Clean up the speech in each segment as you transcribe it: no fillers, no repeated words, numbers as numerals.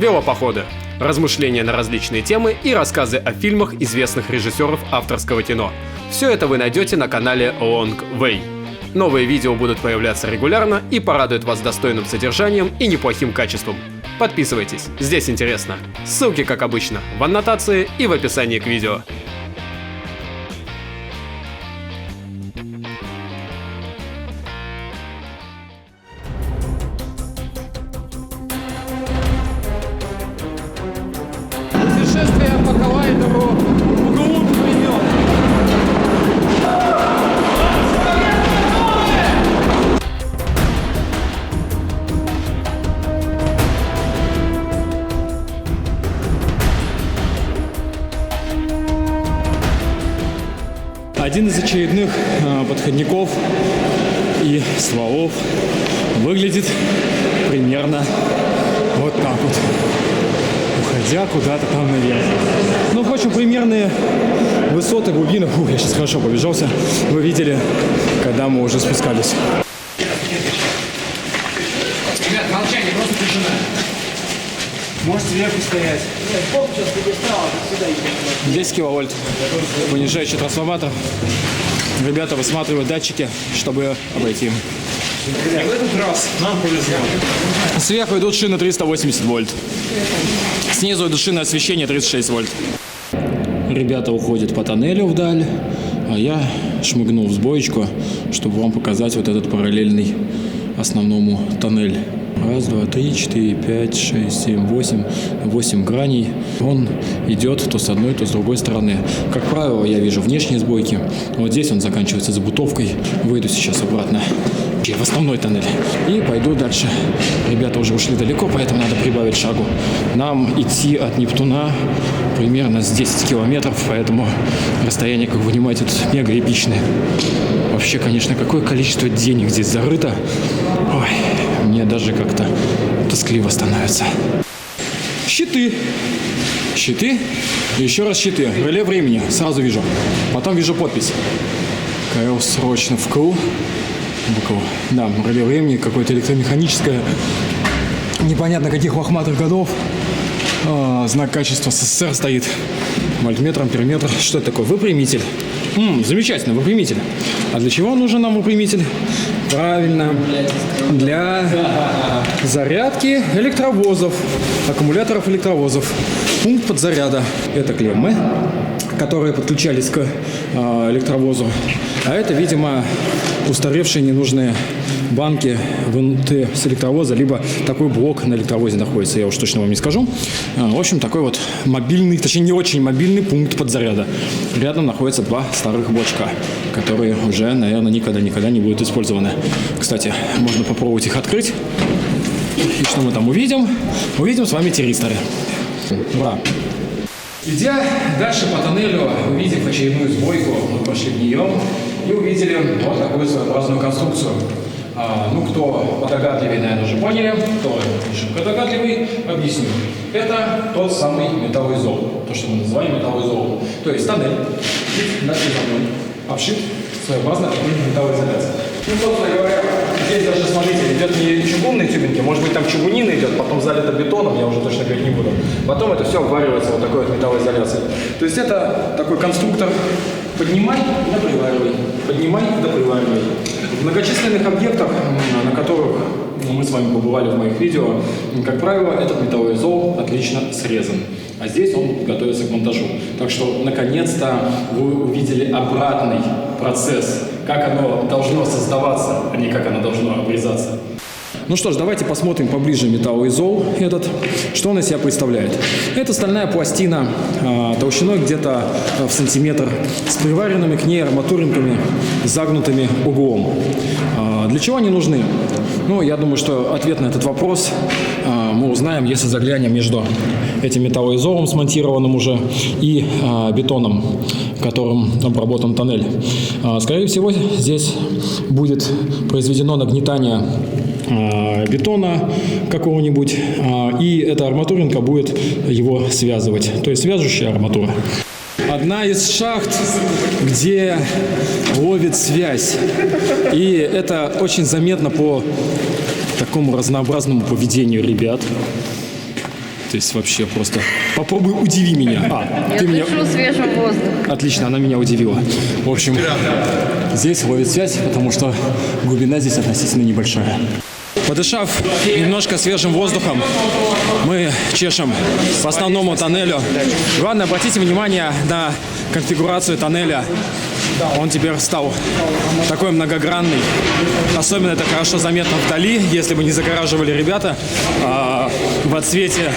велопоходы, размышления на различные темы и рассказы о фильмах известных режиссеров авторского кино. Все это вы найдете на канале Long Way. Новые видео будут появляться регулярно и порадуют вас достойным содержанием и неплохим качеством. Подписывайтесь, здесь интересно. Ссылки, как обычно, в аннотации и в описании к видео. Путешествие по коллайдеру вглубь времен. Один из очередных подходников и стволов выглядит примерно вот так вот, уходя куда-то там наверх. Ну, в общем, примерные высоты, глубины, я сейчас хорошо побежался, вы видели, когда мы уже спускались. Ребят, молчание, просто тишина. Можете сверху стоять. 10 киловольт, понижающий трансформатор. Ребята высматривают датчики, чтобы обойти. В этот раз нам повезло. Сверху идут шины 380 вольт. Снизу идут шины освещения 36 вольт. Ребята уходят по тоннелю вдаль, а я шмыгнул в сбоечку, чтобы вам показать вот этот параллельный основному тоннель. Раз, два, три, четыре, пять, шесть, семь, восемь. 8 граней. Он идет то с одной, то с другой стороны. Как правило, я вижу внешние сбойки. Вот здесь он заканчивается забутовкой. Выйду сейчас обратно в основной тоннель и пойду дальше. Ребята уже ушли далеко, поэтому надо прибавить шагу. Нам идти от Нептуна примерно с 10 километров, поэтому расстояние, как вы понимаете, тут мега эпичное. Вообще, конечно, какое количество денег здесь зарыто. Ой, мне даже как-то тоскливо становится. Щиты. Щиты. Еще раз щиты. Реле времени. Сразу вижу. Потом вижу подпись. КЛ срочно вкл. Буква. Да, реле времени. Какое-то электромеханическое. Непонятно каких лохматых годов. Знак качества СССР стоит. Вольтметр, амперметр. Что это такое? Выпрямитель. Замечательно, выпрямитель. А для чего нужен нам выпрямитель? Правильно. Для зарядки электровозов, аккумуляторов электровозов. Пункт подзаряда. Это клеммы, которые подключались к электровозу. А это, видимо, устаревшие ненужные банки с электровоза, либо такой блок на электровозе находится, я уж точно вам не скажу. В общем, такой вот мобильный, точнее не очень мобильный пункт подзаряда. Рядом находятся два старых блочка, которые уже, наверное, никогда не будут использованы. Кстати, можно попробовать их открыть. И что мы там увидим? Увидим с вами тиристоры. Ура! Идя дальше по тоннелю, увидев очередную сбойку, мы прошли в нее и увидели вот такую своеобразную конструкцию. Кто подогадливый, наверное, уже поняли, кто не шибко догадливый, объясню. Это тот самый металлоизол, то, что мы называем металлоизолом. То есть тоннель, обшит своеобразно такой металлоизоляцией. Собственно говоря, здесь даже, смотрите, идет не чугунные тюбинги, может быть, там чугунина идет, потом залито бетоном, я уже точно говорить не буду. Потом это все обваривается вот такой вот металлоизоляцией. То есть это такой конструктор «поднимай да приваривай, поднимай да приваривай». В многочисленных объектах, на которых мы с вами побывали в моих видео, как правило, этот металлоизол отлично срезан. А здесь он готовится к монтажу. Так что, наконец-то, вы увидели обратный процесс, как оно должно создаваться, а не как оно должно обрезаться. Ну что ж, давайте посмотрим поближе металлоизол этот. Что он из себя представляет? Это стальная пластина толщиной где-то в сантиметр с приваренными к ней арматуринками, загнутыми углом. Для чего они нужны? Ну, я думаю, что ответ на этот вопрос мы узнаем, если заглянем между этим металлоизолом, смонтированным уже, и бетоном, которым обработан тоннель. Скорее всего, здесь будет произведено нагнетание бетона какого-нибудь, и эта арматуринка будет его связывать, то есть свяжущая арматура. Одна из шахт, где ловит связь, и это очень заметно по такому разнообразному поведению ребят. То есть вообще просто попробуй удиви меня. Я дышу свежим воздухом. Отлично, она меня удивила. В общем, здесь ловит связь, потому что глубина здесь относительно небольшая. Подышав немножко свежим воздухом, мы чешем по основному тоннелю. Главное, обратите внимание на конфигурацию тоннеля. Он теперь стал такой многогранный. Особенно это хорошо заметно вдали, если бы не загораживали ребята в отсвете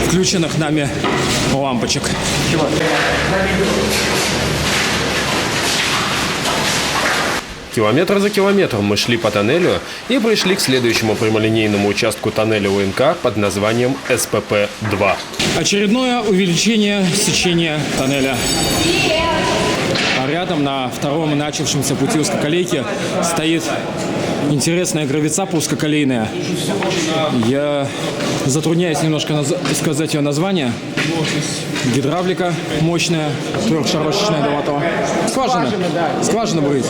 включенных нами лампочек. Километр за километром мы шли по тоннелю и пришли к следующему прямолинейному участку тоннеля УНК под названием СПП-2. Очередное увеличение сечения тоннеля. А рядом на втором начавшемся пути узкоколейки стоит интересная гравицапа узкоколейная. Я затрудняюсь немножко сказать ее название. Гидравлика мощная, трехшарошечная долото. Скважина будет.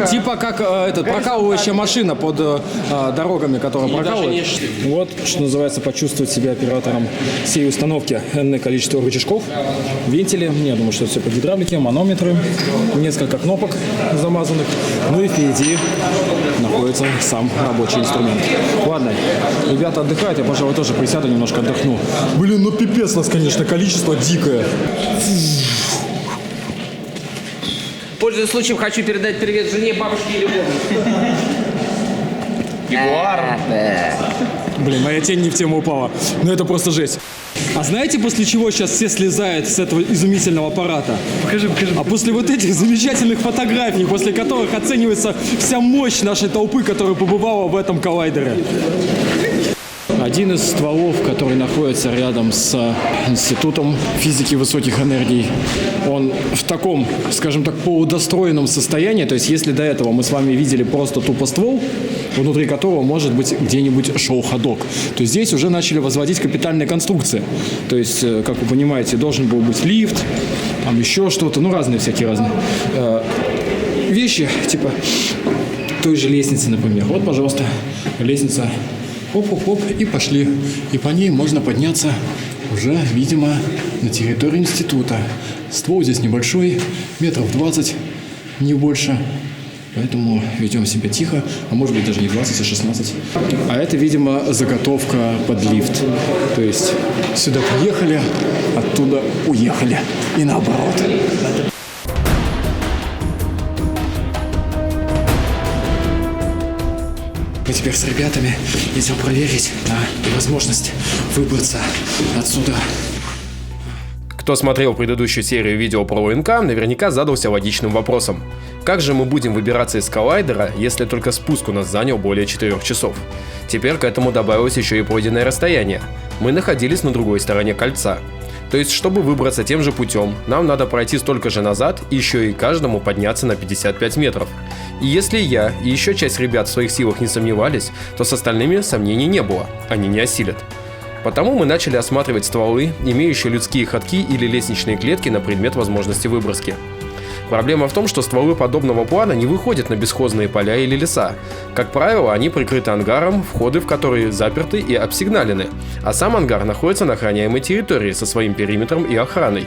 Типа как прокалывающая машина под дорогами, которая прокалывает. Вот, что называется, почувствовать себя оператором всей установки. Энное количество рычажков, вентили. Я думаю, что все по гидравлике, манометры, несколько кнопок замазанных. Ну и впереди находится сам рабочий инструмент. Ладно, ребята отдыхают, я, пожалуй, тоже присяду, немножко отдохну. Блин, ну пипец нас, конечно, количество дикое. Пользуясь случаем, хочу передать привет жене, бабушке и любовнице. Ягуар. Блин, моя тень не в тему упала. Ну это просто жесть. А знаете, после чего сейчас все слезают с этого изумительного аппарата? Покажи. А после вот этих замечательных фотографий, после которых оценивается вся мощь нашей толпы, которая побывала в этом коллайдере. Один из стволов, который находится рядом с Институтом физики высоких энергий, он в таком, скажем так, полудостроенном состоянии. То есть, если до этого мы с вами видели просто тупо ствол, внутри которого может быть где-нибудь шоу-ходок, то здесь уже начали возводить капитальные конструкции. То есть, как вы понимаете, должен был быть лифт, там еще что-то, ну разные вещи, типа той же лестницы, например. Вот, пожалуйста, лестница. Оп-оп-оп, и пошли. И по ней можно подняться уже, видимо, на территории института. Ствол здесь небольшой, метров 20, не больше. Поэтому ведем себя тихо, а может быть даже не 20, а 16. А это, видимо, заготовка под лифт. То есть сюда приехали, оттуда уехали. И наоборот. Мы теперь с ребятами идем проверить на возможность выбраться отсюда. Кто смотрел предыдущую серию видео про УНК, наверняка задался логичным вопросом. Как же мы будем выбираться из коллайдера, если только спуск у нас занял более 4 часов? Теперь к этому добавилось еще и пройденное расстояние. Мы находились на другой стороне кольца. То есть, чтобы выбраться тем же путем, нам надо пройти столько же назад и еще и каждому подняться на 55 метров. И если я и еще часть ребят в своих силах не сомневались, то с остальными сомнений не было, они не осилят. Потому мы начали осматривать стволы, имеющие людские ходки или лестничные клетки на предмет возможности выброски. Проблема в том, что стволы подобного плана не выходят на бесхозные поля или леса. Как правило, они прикрыты ангаром, входы в которые заперты и обсигналены, а сам ангар находится на охраняемой территории со своим периметром и охраной.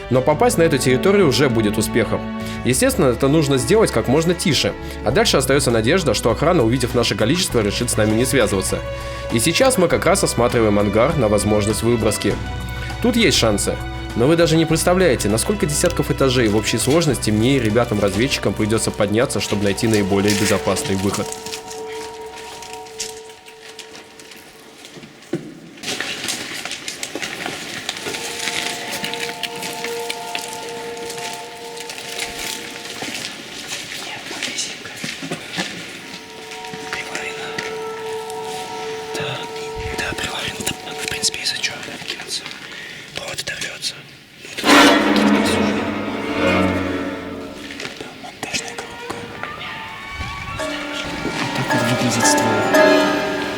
Но попасть на эту территорию уже будет успехом. Естественно, это нужно сделать как можно тише, а дальше остается надежда, что охрана, увидев наше количество, решит с нами не связываться. И сейчас мы как раз осматриваем ангар на возможность выброски. Тут есть шансы. Но вы даже не представляете, на сколько десятков этажей в общей сложности мне и ребятам-разведчикам придется подняться, чтобы найти наиболее безопасный выход.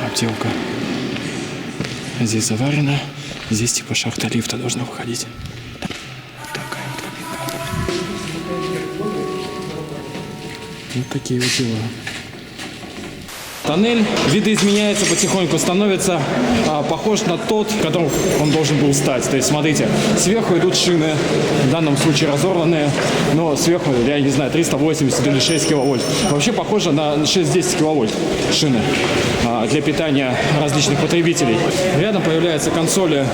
Обделка. Здесь заварено. Здесь типа шахта лифта должна выходить. Вот такая вот кабинка. Вот такие вот дела. Тоннель видоизменяется потихоньку, становится похож на тот, которым он должен был стать. То есть, смотрите, сверху идут шины, в данном случае разорванные, но сверху, я не знаю, 380 или 6 киловольт. Вообще похоже на 6-10 киловольт шины для питания различных потребителей. Рядом появляются консоли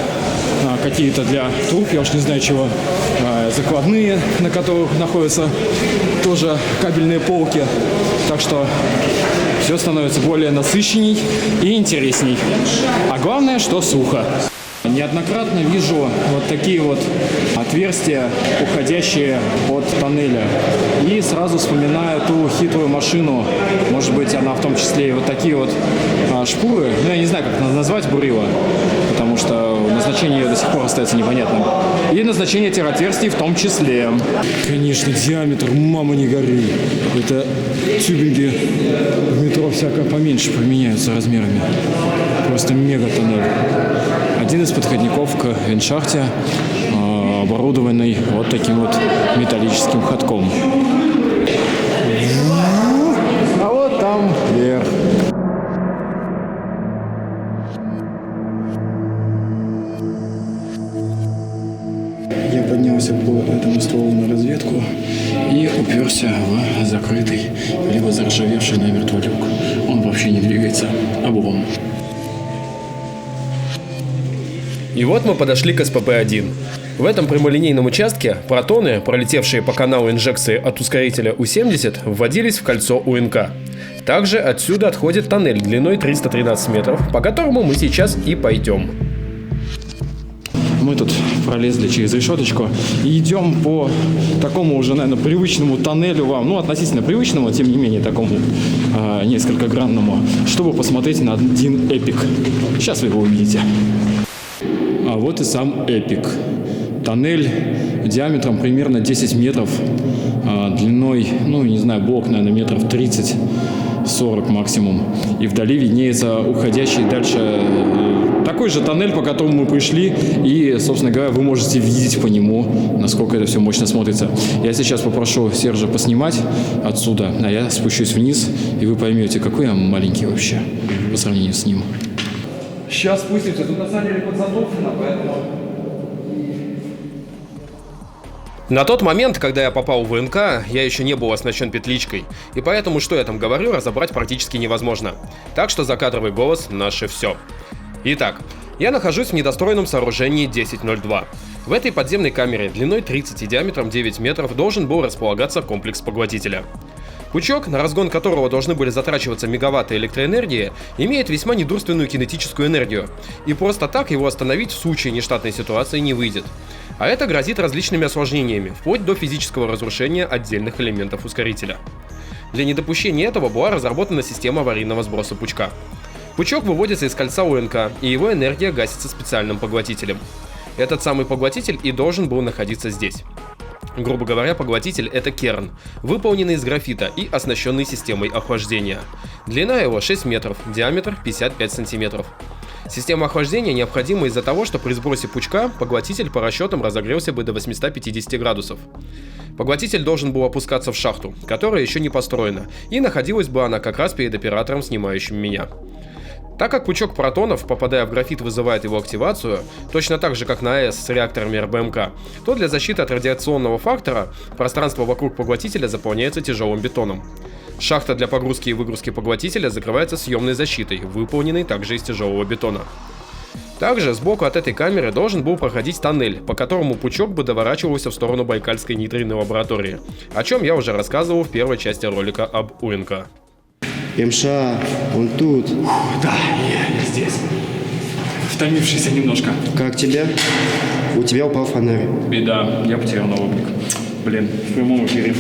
какие-то для труб, я уж не знаю чего, закладные, на которых находятся тоже кабельные полки. Так что все становится более насыщенней и интересней. А главное, что сухо. Неоднократно вижу вот такие вот отверстия, уходящие от тоннеля. И сразу вспоминаю ту хитрую машину, может быть, она в том числе и вот такие вот шпуры. Ну, я не знаю, как назвать, бурила, потому что назначение ее до сих пор остается непонятным. И назначение этих отверстий в том числе. Конечно, диаметр, мама не горюй. Это тюбинги в метро всяко поменьше поменяются размерами. Просто мега тоннель. Один из подходников к вентшахте, оборудованный вот таким вот металлическим ходком. А вот там вверх. Я поднялся по этому стволу на разведку и уперся в закрытый, либо заржавевший намертво люк. Он вообще не двигается, облом. И вот мы подошли к СПП-1. В этом прямолинейном участке протоны, пролетевшие по каналу инжекции от ускорителя У-70, вводились в кольцо УНК. Также отсюда отходит тоннель длиной 313 метров, по которому мы сейчас и пойдем. Мы тут пролезли через решеточку и идем по такому уже, наверное, привычному тоннелю вам, ну, относительно привычному, тем не менее, такому несколько гранному, чтобы посмотреть на один эпик. Сейчас вы его увидите. А вот и сам эпик. Тоннель диаметром примерно 10 метров, длиной, ну, не знаю, блок, наверное, метров 30-40 максимум. И вдали виднеется уходящий дальше такой же тоннель, по которому мы пришли. И, собственно говоря, вы можете видеть по нему, насколько это все мощно смотрится. Я сейчас попрошу Сержа поснимать отсюда, а я спущусь вниз, и вы поймете, какой я маленький вообще по сравнению с ним. Сейчас спустимся. Тут на самом деле подзатоплено, поэтому... На тот момент, когда я попал в ВНК, я еще не был оснащен петличкой, и поэтому, что я там говорю, разобрать практически невозможно. Так что закадровый голос — наше все. Итак, я нахожусь в недостроенном сооружении 1002. В этой подземной камере длиной 30 и диаметром 9 метров должен был располагаться комплекс поглотителя. Пучок, на разгон которого должны были затрачиваться мегаватты электроэнергии, имеет весьма недурственную кинетическую энергию, и просто так его остановить в случае нештатной ситуации не выйдет. А это грозит различными осложнениями, вплоть до физического разрушения отдельных элементов ускорителя. Для недопущения этого была разработана система аварийного сброса пучка. Пучок выводится из кольца УНК, и его энергия гасится специальным поглотителем. Этот самый поглотитель и должен был находиться здесь. Грубо говоря, поглотитель — это керн, выполненный из графита и оснащенный системой охлаждения. Длина его 6 метров, диаметр 55 сантиметров. Система охлаждения необходима из-за того, что при сбросе пучка поглотитель по расчетам разогрелся бы до 850 градусов. Поглотитель должен был опускаться в шахту, которая еще не построена, и находилась бы она как раз перед оператором, снимающим меня. Так как пучок протонов, попадая в графит, вызывает его активацию, точно так же, как на АЭС с реакторами РБМК, то для защиты от радиационного фактора пространство вокруг поглотителя заполняется тяжелым бетоном. Шахта для погрузки и выгрузки поглотителя закрывается съемной защитой, выполненной также из тяжелого бетона. Также сбоку от этой камеры должен был проходить тоннель, по которому пучок бы доворачивался в сторону Байкальской нейтринной лаборатории, о чем я уже рассказывал в первой части ролика об УНК. МША, он тут. Да, я здесь. Втомившийся немножко. Как тебя? У тебя упал фонарь. Беда, я потерял налобник. Блин, в прямом эфире.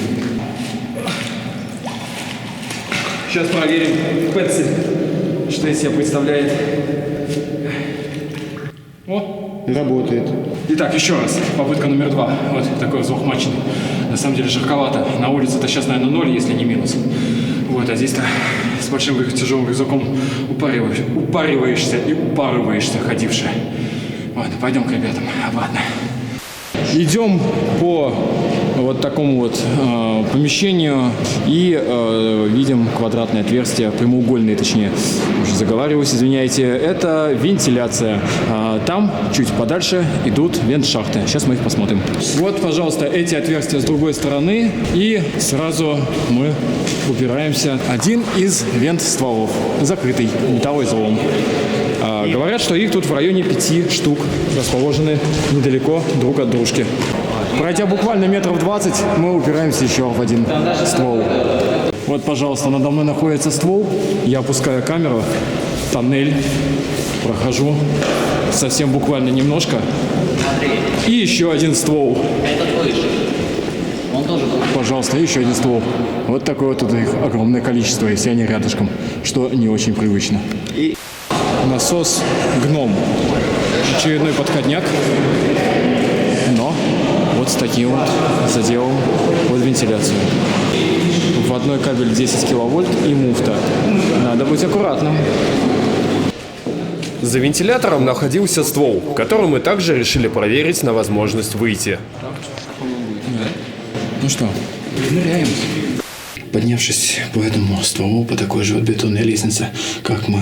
Сейчас проверим Пэтси, что из себя представляет. О! Работает. Итак, еще раз. Попытка номер 2. Вот такой взлохмаченный. На самом деле жарковато. На улице-то сейчас, наверное, 0, если не минус. Вот, а здесь-то с большим тяжелым рюкзаком упариваешься и упарываешься, ходивший. Ладно, пойдем к ребятам обратно. Идем по вот такому вот помещению и видим квадратное отверстие, прямоугольное, точнее, уже заговариваюсь, извиняйте, это вентиляция. Там чуть подальше идут вент-шахты. Сейчас мы их посмотрим. Вот, пожалуйста, эти отверстия с другой стороны, и сразу мы упираемся. Один из вент-стволов, закрытый, металловый залом. Говорят, что их тут в районе 5 штук, расположены недалеко друг от дружки. Пройдя буквально метров 20, мы упираемся еще в один ствол. Вот, пожалуйста, надо мной находится ствол. Я опускаю камеру, тоннель, прохожу совсем буквально немножко. И еще один ствол. Пожалуйста, еще один ствол. Вот такое вот тут их огромное количество, и все они рядышком, что не очень привычно. Насос «Гном». Очередной подходняк. Но вот с таким вот заделом под вентиляцию. Вводной кабель 10 киловольт и муфта. Надо быть аккуратным. За вентилятором находился ствол, который мы также решили проверить на возможность выйти. Ну что, ныряем. Поднявшись по этому стволу, по такой же вот бетонной лестнице, как мы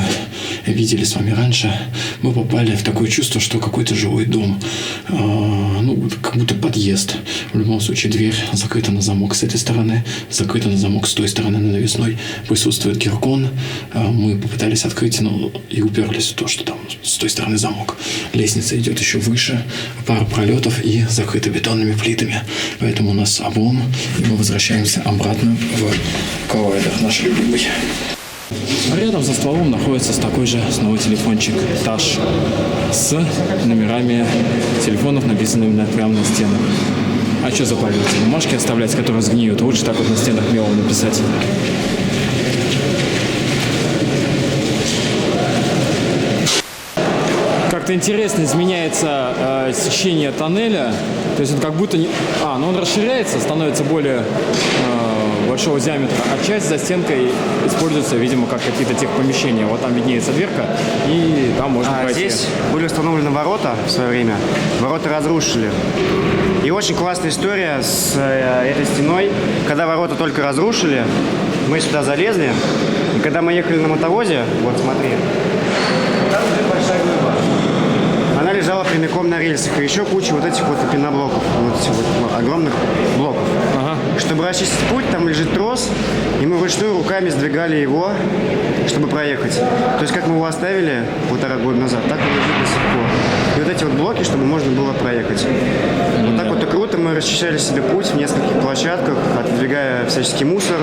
видели с вами раньше, мы попали в такое чувство, что какой-то жилой дом, ну, как будто подъезд. В любом случае, дверь закрыта на замок с этой стороны, закрыта на замок с той стороны, на навесной присутствует геркон. Мы попытались открыть, но и уперлись в то, что там с той стороны замок. Лестница идет еще выше, пара пролетов и закрыта бетонными плитами. Поэтому у нас облом, и мы возвращаемся обратно в коллайдер наш любимый. А рядом за стволом находится такой же снова телефончик Touch с номерами телефонов, написанными прямо на стенах. А что запаривать? Бумажки оставлять, которые сгниют? Лучше так вот на стенах мелом написать. Как-то интересно изменяется сечение тоннеля. То есть он как будто не... но он расширяется, становится более большого диаметра, а часть за стенкой используется, видимо, как какие-то техпомещения. Вот там виднеется дверка, и там можно пройти. Здесь были установлены ворота в свое время. Ворота разрушили. И очень классная история с этой стеной. Когда ворота только разрушили, мы сюда залезли. И когда мы ехали на мотовозе, вот смотри, там уже большая глыба. Она лежала прямиком на рельсах. И еще куча вот этих вот пеноблоков, вот этих вот огромных блоков. Ага. Чтобы расчистить путь, там лежит трос, и мы вручную руками сдвигали его, чтобы проехать. То есть как мы его оставили 1,5 года назад, так он лежит до сих пор. И вот эти вот блоки, чтобы можно было проехать. Вот так вот и круто мы расчищали себе путь в нескольких площадках, отодвигая всяческий мусор.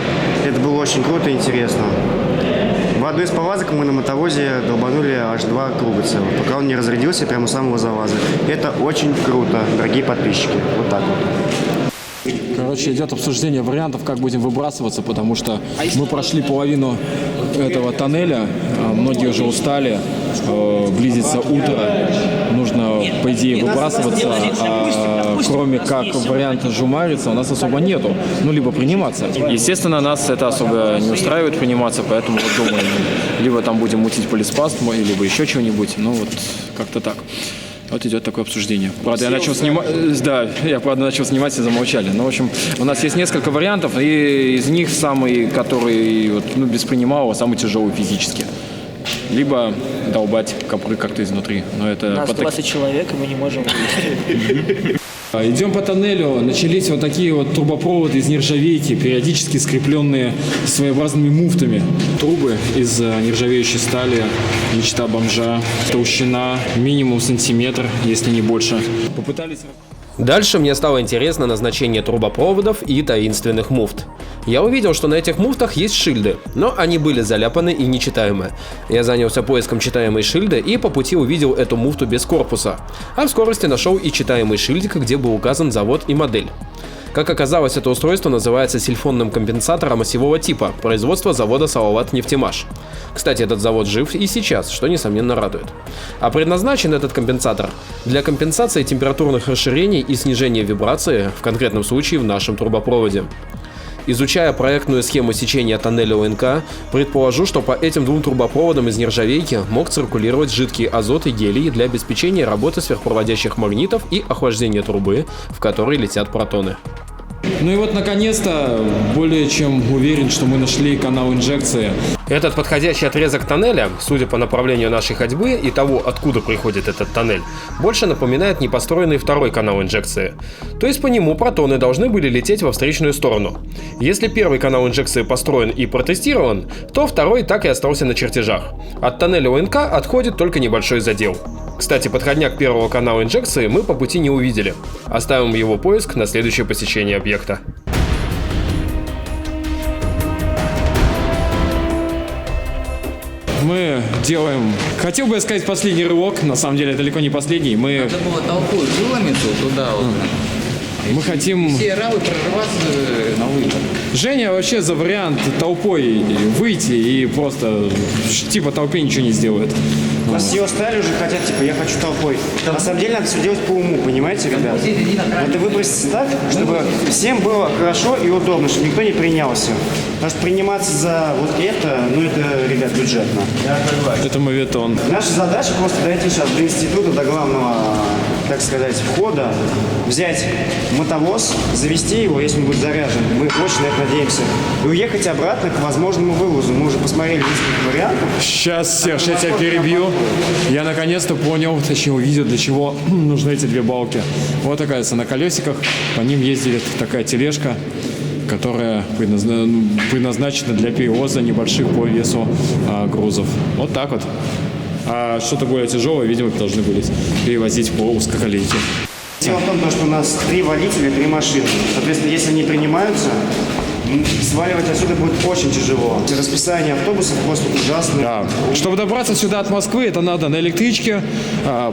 Это было очень круто и интересно. В одну из повазок мы на мотовозе долбанули аж 2 круга целых, пока он не разрядился прямо у самого заваза. Это очень круто, дорогие подписчики. Вот так вот. Короче, идет обсуждение вариантов, как будем выбрасываться, потому что мы прошли половину этого тоннеля, многие уже устали, близится утро, нужно, по идее, выбрасываться, а кроме как варианта жумариться у нас особо нету, ну, либо приниматься. Естественно, нас это особо не устраивает приниматься, поэтому вот думаем, либо там будем мутить полиспаст, либо еще чего-нибудь, ну, вот как-то так. Вот идет такое обсуждение. Правда, я начал снимать, начал снимать, и замолчали. Ну, в общем, у нас есть несколько вариантов, и из них самый, который вот, без принималого, самый тяжелый физически. Либо долбать копры как-то изнутри. Но это нас 20 человек, и мы не можем вылезти. Идем по тоннелю, начались вот такие вот трубопроводы из нержавейки, периодически скрепленные своеобразными муфтами. Трубы из нержавеющей стали, мечта бомжа, толщина минимум сантиметр, если не больше. Попытались... Дальше мне стало интересно назначение трубопроводов и таинственных муфт. Я увидел, что на этих муфтах есть шильды, но они были заляпаны и нечитаемы. Я занялся поиском читаемой шильды и по пути увидел эту муфту без корпуса, а в скорости нашел и читаемый шильдик, где был указан завод и модель. Как оказалось, это устройство называется сильфонным компенсатором осевого типа, производства завода Салават-Нефтемаш. Кстати, этот завод жив и сейчас, что несомненно радует. А предназначен этот компенсатор для компенсации температурных расширений и снижения вибрации, в конкретном случае в нашем трубопроводе. Изучая проектную схему сечения тоннеля ОНК, предположу, что по этим 2 трубопроводам из нержавейки мог циркулировать жидкий азот и гелий для обеспечения работы сверхпроводящих магнитов и охлаждения трубы, в которой летят протоны. Ну и вот, наконец-то, более чем уверен, что мы нашли канал инжекции. Этот подходящий отрезок тоннеля, судя по направлению нашей ходьбы и того, откуда приходит этот тоннель, больше напоминает непостроенный второй канал инжекции. То есть по нему протоны должны были лететь во встречную сторону. Если первый канал инжекции построен и протестирован, то второй так и остался на чертежах. От тоннеля ОНК отходит только небольшой задел. Кстати, подходняк первого канала инжекции мы по пути не увидели. Оставим его поиск на следующее посещение объекта. Мы делаем, хотел бы я сказать, последний рывок, на самом деле далеко не последний. Мы Надо было толпой выломиться туда вот. Мы хотим... Все рабы прорываться на выход. Женя вообще за вариант толпой выйти и просто типа толпе ничего не сделает. Нас ее стали уже хотят, типа, я хочу толпой. На самом деле надо все делать по уму, понимаете, ребят? Надо выбросить так, чтобы всем было хорошо и удобно, чтобы никто не принялся. Потому что приниматься за вот это, ну это, ребят, бюджетно. Это моветон. Наша задача просто дойти сейчас до института, до главного, так сказать, входа, взять мотовоз, завести его, если он будет заряжен. Мы очень на это надеемся. И уехать обратно к возможному вывозу. Мы уже посмотрели несколько вариантов. Сейчас, Серж, я тебя перебью. Я наконец-то понял, точнее увидел, для чего нужны эти две балки. Вот, оказывается, на колесиках по ним ездит такая тележка, которая предназначена для перевоза небольших по весу грузов. Вот так вот. А что-то более тяжелое, видимо, должны были перевозить по узкоколейке. Дело в том, что у нас 3 водителя, 3 машины. Соответственно, если они принимаются, сваливать отсюда будет очень тяжело. Расписание автобусов просто ужасное. Да. Чтобы добраться сюда от Москвы, это надо на электричке,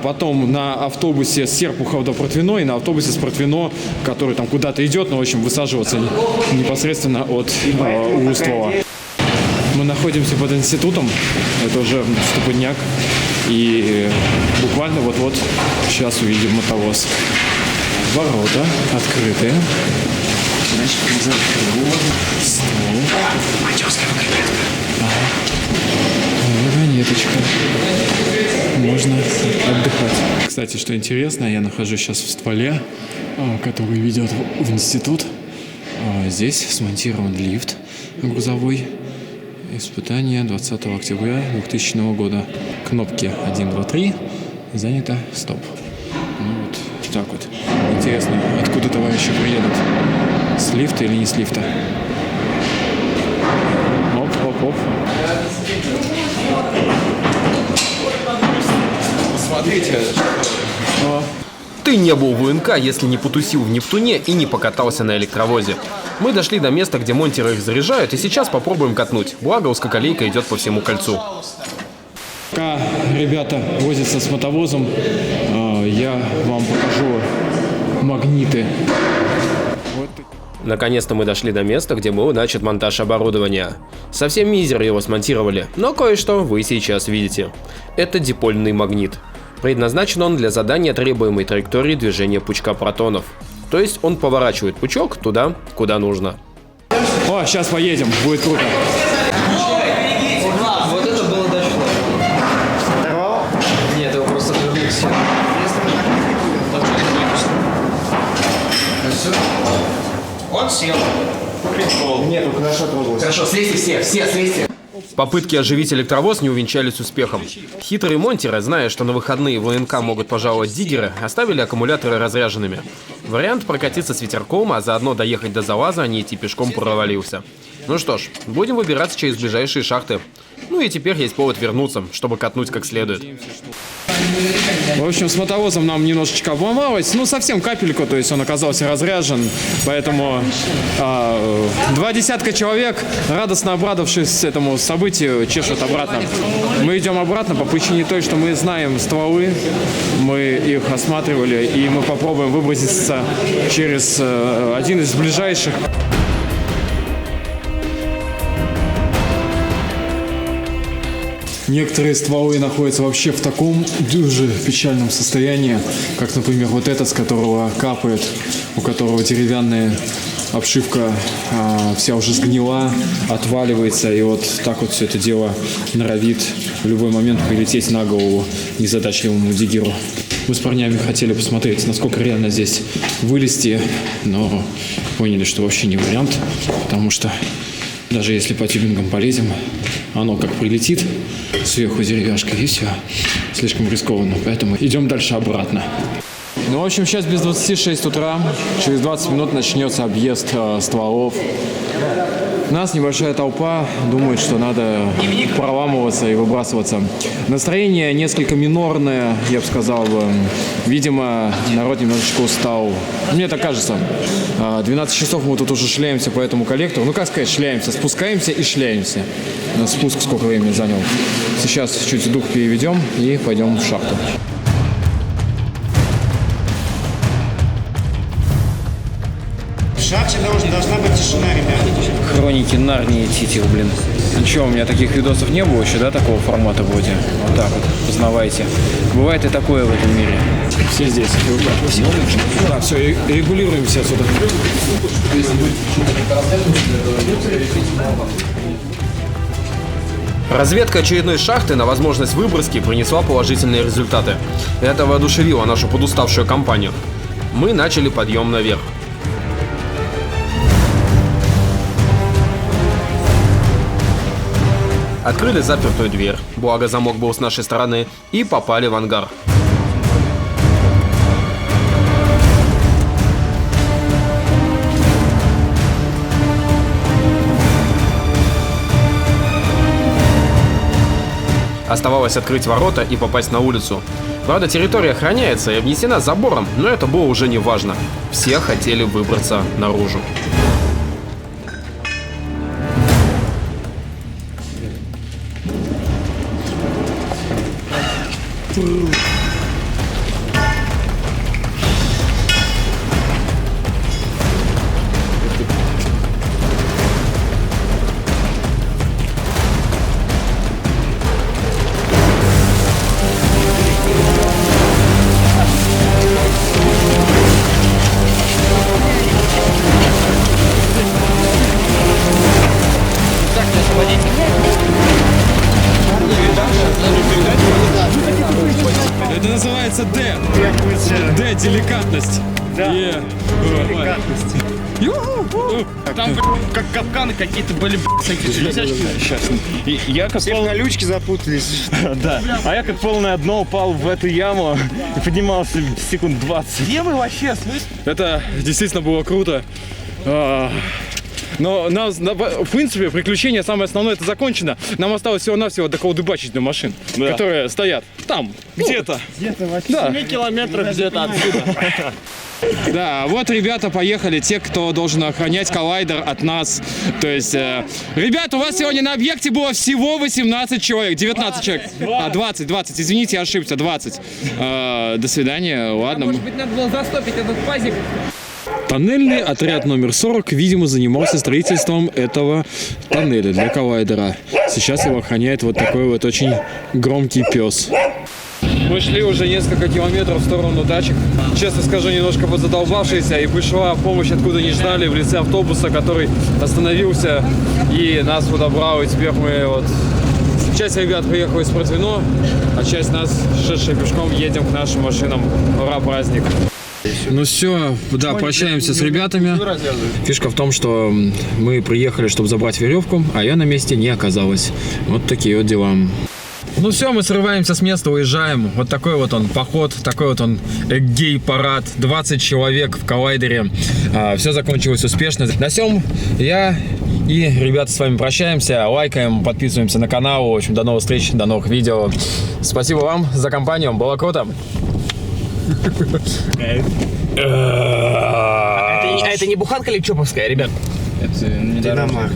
потом на автобусе с Серпухова до Протвино и на автобусе с Протвино, который там куда-то идет, но, в общем, высаживаться непосредственно от Уствова. Мы находимся под институтом, это уже ступеньяк, и буквально вот-вот сейчас увидим мотовоз. Ворота открытые. Вагонеточка. Можно отдыхать. Кстати, что интересно, я нахожусь сейчас в стволе, который ведет в институт. Здесь смонтирован лифт грузовой. Испытание 20 октября 2000 года. Кнопки 1, 2, 3. Занято. Стоп. Ну вот так вот. Интересно, откуда товарищи приедут? С лифта или не с лифта? Оп. Смотрите. Ты не был в УНК, если не потусил в Нептуне и не покатался на электровозе. Мы дошли до места, где монтеры их заряжают, и сейчас попробуем катнуть. Благо, узкоколейка идет по всему кольцу. Пока ребята возятся с мотовозом, я вам покажу магниты. Наконец-то мы дошли до места, где был начат монтаж оборудования. Совсем мизер его смонтировали, но кое-что вы сейчас видите. Это дипольный магнит. Предназначен он для задания требуемой траектории движения пучка протонов. То есть он поворачивает пучок туда, куда нужно. О, сейчас поедем, будет круто. Вот это было дошло. Оторвал? Нет, его просто отвернул все. Он сел. Прикол. Нет, хорошо трогался. Хорошо, слезьте все слезьте. Попытки оживить электровоз не увенчались успехом. Хитрые монтеры, зная, что на выходные в ОНК могут пожаловать диггеры, оставили аккумуляторы разряженными. Вариант прокатиться с ветерком, а заодно доехать до заваза, а не идти пешком, провалился. Ну что ж, будем выбираться через ближайшие шахты. Ну и теперь есть повод вернуться, чтобы катнуть как следует. В общем, с мотовозом нам немножечко обломалось. Ну, совсем капельку, то есть он оказался разряжен. Поэтому 20 человек, радостно обрадовавшись этому событию, чешут обратно. Мы идем обратно по причине той, что мы знаем стволы. Мы их осматривали, и мы попробуем выброситься через один из ближайших. Некоторые стволы находятся вообще в таком дюже печальном состоянии, как, например, вот этот, с которого капает, у которого деревянные обшивка вся уже сгнила, отваливается, и вот так вот все это дело норовит в любой момент прилететь на голову незадачливому диггеру. Мы с парнями хотели посмотреть, насколько реально здесь вылезти, но поняли, что вообще не вариант, потому что даже если по тюбингам полезем, оно как прилетит сверху деревяшкой, и все, слишком рискованно, поэтому идем дальше обратно. Ну, в общем, сейчас без 26 утра, через 20 минут начнется объезд стволов. У нас небольшая толпа думает, что надо проламываться и выбрасываться. Настроение несколько минорное, я бы сказал. Видимо, народ немножечко устал. Мне так кажется. 12 часов мы тут уже шляемся по этому коллектору. Ну, как сказать, шляемся? Спускаемся и шляемся. Спуск сколько времени занял. Сейчас чуть дух переведем и пойдем в шахту. В шахте должна быть тишина, ребята. Хроники Нарнии Титих, блин. Ничего, у меня таких видосов не было еще, да, такого формата вроде. Вот так вот, познавайте. Бывает и такое в этом мире. Все здесь. Да, все, регулируемся отсюда. Разведка очередной шахты на возможность выброски принесла положительные результаты. Это воодушевило нашу подуставшую компанию. Мы начали подъем наверх. Открыли запертую дверь, благо замок был с нашей стороны, и попали в ангар. Оставалось открыть ворота и попасть на улицу. Правда, территория охраняется и обнесена забором, но это было уже не важно. Все хотели выбраться наружу. Это называется Д. Д, деликатность. Да. Деликатность. Там как капканы какие-то были, всякие железячки. Сейчас. Я как Все на лючке запутались. Да. А я как полное дно упал в эту яму и поднимался секунд 20. Где вы вообще? Это действительно было круто. Но в принципе, приключение самое основное это закончено. Нам осталось всего-навсего доколдыбачить до машин, которые стоят там. Где-то. Где-то вообще. Да. 7 километров где-то отсюда. Да, вот ребята поехали, те, кто должен охранять коллайдер от нас. То есть, ребята, у вас сегодня на объекте было всего 18 человек, 19 человек. 20, извините, я ошибся, 20. До свидания, ладно. Может быть, надо было застопить этот пазик. Тоннельный отряд номер 40, видимо, занимался строительством этого тоннеля для коллайдера. Сейчас его охраняет вот такой вот очень громкий пес. Мы шли уже несколько километров в сторону тачек. Честно скажу, немножко подзадолбавшиеся, и пришла помощь, откуда не ждали, в лице автобуса, который остановился и нас подобрал. И теперь мы вот... Часть ребят приехала из Протвино, а часть нас, шедшие пешком, едем к нашим машинам. Ура, праздник! Ну все, да, прощаемся с ребятами. Фишка в том, что мы приехали, чтобы забрать веревку, а я на месте не оказалась. Вот такие вот дела. Ну все, мы срываемся с места, уезжаем. Вот такой вот он поход, такой вот он гей-парад. 20 человек в коллайдере. Все закончилось успешно. На всем я и ребята с вами прощаемся. Лайкаем, подписываемся на канал. В общем, до новых встреч, до новых видео. Спасибо вам за компанию, было круто. А это не буханка ли чоповская, ребят? Это не Динамарк.